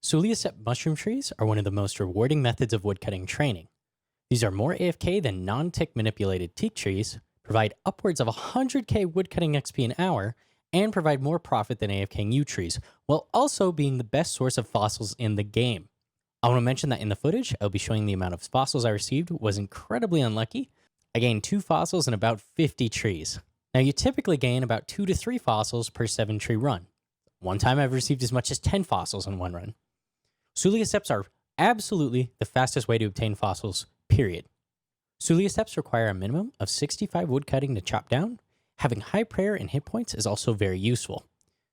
Sulliuscep mushroom trees are one of the most rewarding methods of woodcutting training. These are more AFK than non-tick manipulated teak trees, provide upwards of 100k woodcutting XP an hour, and provide more profit than AFK yew trees, while also being the best source of fossils in the game. I want to mention that in the footage, I'll be showing the amount of fossils I received was incredibly unlucky. I gained 2 fossils in about 50 trees. Now you typically gain about 2 to 3 fossils per 7 tree run. One time I've received as much as 10 fossils in one run. Sulliusceps are absolutely the fastest way to obtain fossils, period. Sulliusceps require a minimum of 65 woodcutting to chop down. Having high prayer and hit points is also very useful.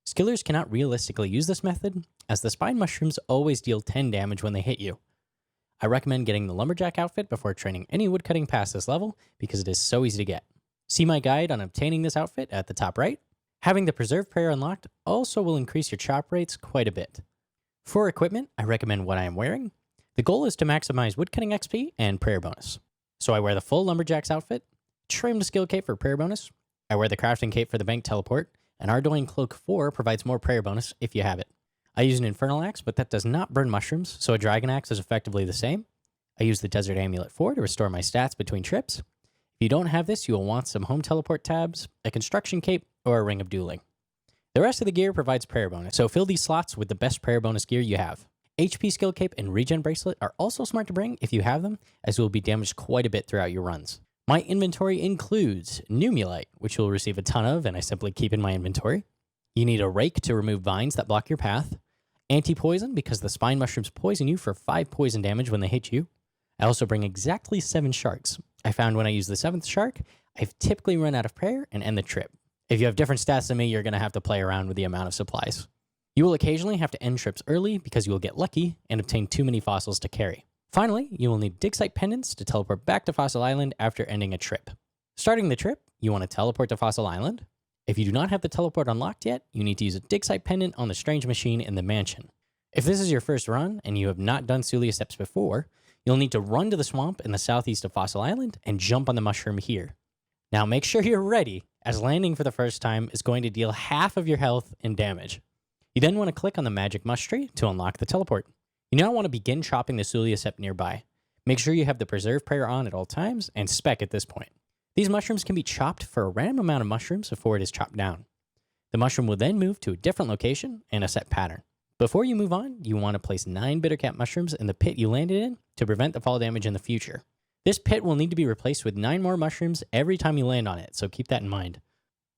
Skillers cannot realistically use this method, as the spine mushrooms always deal 10 damage when they hit you. I recommend getting the lumberjack outfit before training any woodcutting past this level, because it is so easy to get. See my guide on obtaining this outfit at the top right. Having the preserved prayer unlocked also will increase your chop rates quite a bit. For equipment, I recommend what I am wearing. The goal is to maximize woodcutting XP and prayer bonus. So I wear the full lumberjack's outfit, trimmed skill cape for prayer bonus. I wear the crafting cape for the bank teleport, and Ardoin Cloak 4 provides more prayer bonus if you have it. I use an infernal axe, but that does not burn mushrooms, so a dragon axe is effectively the same. I use the desert amulet 4 to restore my stats between trips. If you don't have this, you will want some home teleport tabs, a construction cape, or a ring of dueling. The rest of the gear provides prayer bonus, so fill these slots with the best prayer bonus gear you have. HP skill cape and regen bracelet are also smart to bring if you have them, as you will be damaged quite a bit throughout your runs. My inventory includes numulite, which you'll receive a ton of and I simply keep in my inventory. You need a rake to remove vines that block your path. Antipoison, because the spine mushrooms poison you for 5 poison damage when they hit you. I also bring exactly 7 sharks. I found when I use the 7th shark, I've typically run out of prayer and end the trip. If you have different stats than me, you're going to have to play around with the amount of supplies. You will occasionally have to end trips early because you will get lucky and obtain too many fossils to carry. Finally, you will need digsite pendants to teleport back to Fossil Island after ending a trip. Starting the trip, you want to teleport to Fossil Island. If you do not have the teleport unlocked yet, you need to use a digsite pendant on the strange machine in the mansion. If this is your first run and you have not done Sulliusceps before, you'll need to run to the swamp in the southeast of Fossil Island and jump on the mushroom here. Now make sure you're ready, as landing for the first time is going to deal half of your health and damage. You then want to click on the magic mush tree to unlock the teleport. You now want to begin chopping the Sulliuscep nearby. Make sure you have the preserve prayer on at all times and spec at this point. These mushrooms can be chopped for a random amount of mushrooms before it is chopped down. The mushroom will then move to a different location in a set pattern. Before you move on, you want to place 9 bittercap mushrooms in the pit you landed in to prevent the fall damage in the future. This pit will need to be replaced with 9 more mushrooms every time you land on it, so keep that in mind.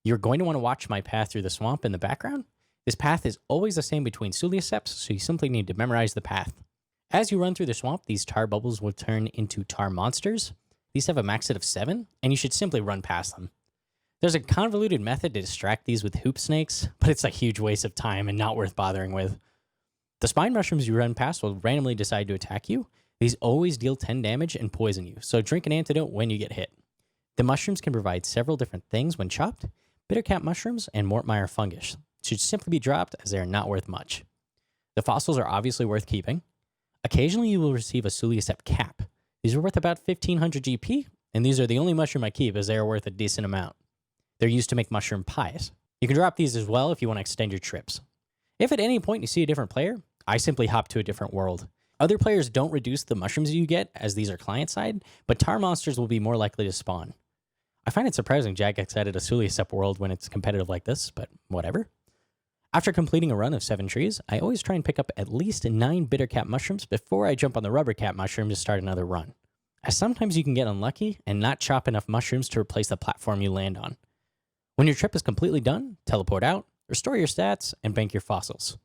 You're going to want to watch my path through the swamp in the background. This path is always the same between Sulliusceps, so you simply need to memorize the path. As you run through the swamp, these tar bubbles will turn into tar monsters. These have a max hit of 7, and you should simply run past them. There's a convoluted method to distract these with hoop snakes, but it's a huge waste of time and not worth bothering with. The spine mushrooms you run past will randomly decide to attack you. These always deal 10 damage and poison you, so drink an antidote when you get hit. The mushrooms can provide several different things when chopped. Bittercap mushrooms and Mortmire fungus should simply be dropped as they are not worth much. The fossils are obviously worth keeping. Occasionally you will receive a Sulliuscep cap. These are worth about 1500 GP, and these are the only mushroom I keep as they are worth a decent amount. They're used to make mushroom pies. You can drop these as well if you want to extend your trips. If at any point you see a different player, I simply hop to a different world. Other players don't reduce the mushrooms you get, as these are client-side, but tar monsters will be more likely to spawn. I find it surprising Jagex added a Sulliuscep world when it's competitive like this, but whatever. After completing a run of 7 trees, I always try and pick up at least 9 bittercap mushrooms before I jump on the rubbercap mushroom to start another run, as sometimes you can get unlucky and not chop enough mushrooms to replace the platform you land on. When your trip is completely done, teleport out, restore your stats, and bank your fossils.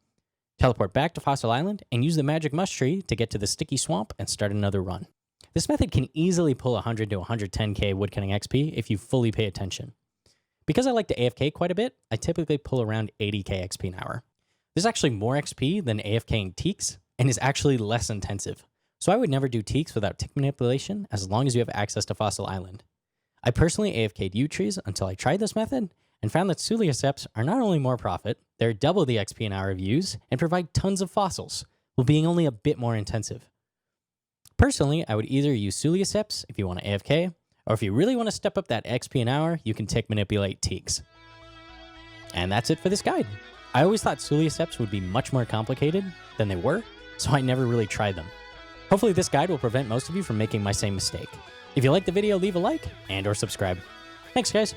Teleport back to Fossil Island and use the magic mush tree to get to the sticky swamp and start another run. This method can easily pull 100 to 110k woodcutting XP if you fully pay attention. Because I like to AFK quite a bit, I typically pull around 80k XP an hour. This is actually more XP than AFKing teaks and is actually less intensive. So I would never do teaks without tick manipulation as long as you have access to Fossil Island. I personally AFK'd yew trees until I tried this method and found that Sulliusceps are not only more profit, they're double the XP an hour of yews and provide tons of fossils, while being only a bit more intensive. Personally, I would either use Sulliusceps if you want to AFK, or if you really want to step up that XP an hour, you can tick manipulate teaks. And that's it for this guide. I always thought Sulliusceps would be much more complicated than they were, so I never really tried them. Hopefully this guide will prevent most of you from making my same mistake. If you liked the video, leave a like and or subscribe. Thanks guys.